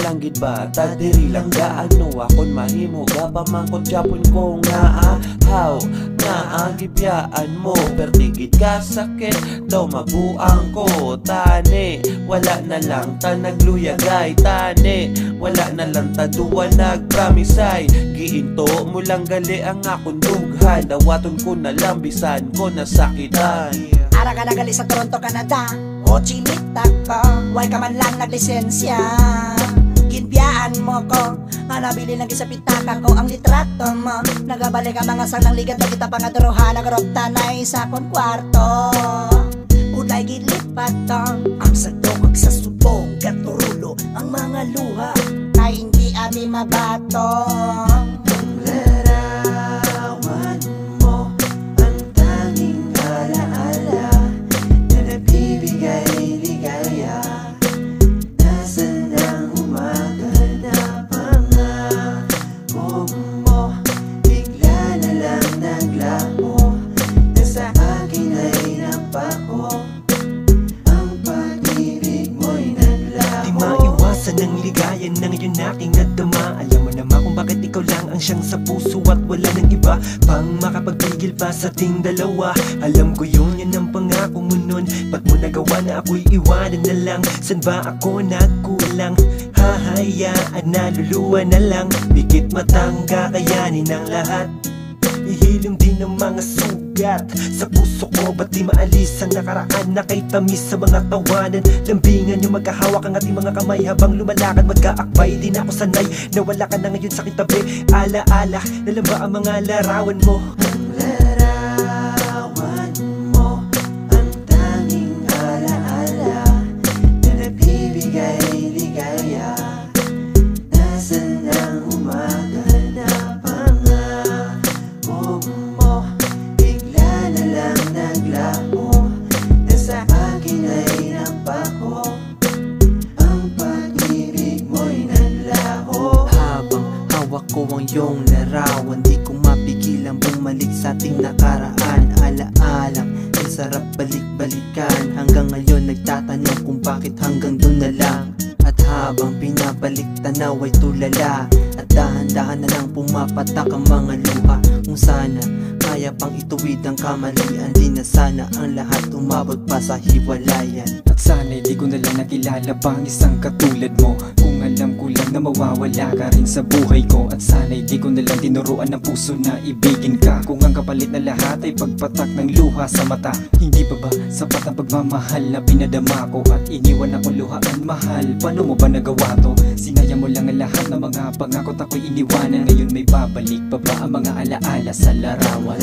lang gid bata diri lang gaano akon mahimo gapamangkot japon ko nga how nga gibiyaan mo pertigit ka sakit daw mabuang ko tani wala na lang ta nagluyagay tani wala na lang ta duwa nagpramisay giinto mo lang gali ang akong dughan dawaton ko na lang bisan ko nasakitan. Ara ka nagali sa Toronto, Canada o chinita ko, why ka man lang naglisensya. Ginbiyaan mo ko, nabili lang sa pitaka ko ang litrato mo. Nagabalik ka mga sang ng ligat na kita pangaduruhan. Nagaropta na isa kong kwarto. Ulay gilipat ang sadokag sa subong gaturulo ang mga luha ay hindi abi mabato. Ng ligaya na ngayon aking nadama. Alam mo naman kung bakit ikaw lang ang siyang sa puso at wala ng iba pang makapagpigil pa sa ating dalawa. Alam ko yun, yan ang pangako mo nun. Ba't mo nagawa na ako'y iwanan na lang? San ba ako nagkulang? Hahayaan na luluwa na lang. Bigit matang kakayanin ang lahat. Ihilom din ang mga sugat sa puso ko. Ba't di maalis ang nakaraan na kay tamis sa mga tawanan? Lambingan yung magkahawak ang ating mga kamay habang lumalakad magkaakbay. Di na ako sanay na wala ka na ngayon sa kitabi. Alaala, nalang ba ang mga larawan mo? Ang larawan mo, ang tanging alaala na nagbibigay ligaya. Nasaan ang umaga na mo, bigla na lang naglaho. Nasa akin ay napako, ang pag-ibig mo'y naglaho. Habang hawak ko ang iyong larawan, di ko mapigilang bumalik sa ating nakaraan. Alaalang ang sarap balik-balikan. Hanggang ngayon nagtatanong kung bakit hanggang doon na lang. At habang pinabalik tanaw ay tulala, at dahan-dahan na lang pumapatak ang mga luha. Kung sana kaya pang ituwid ang kamalian, di na sana ang lahat umabot pa sa hiwalayan. At sana'y di ko na lang nakilala pang isang katulad mo. Kung alam ko lang na mawawala ka rin sa buhay ko. At sana'y di ko na lang tinuruan ng puso na ibigin ka. Kung ang kapalit na lahat ay pagpatak ng luha sa mata, hindi pa ba sapat ang pagmamahal na pinadama ko? At iniwan akong luhaan mahal, paano mo ba nagawa to? Sinayang mo lang ang lahat ng mga pangakot ako'y iniwanan. Ngayon may babalik pa ba ang mga alaala sa larawan?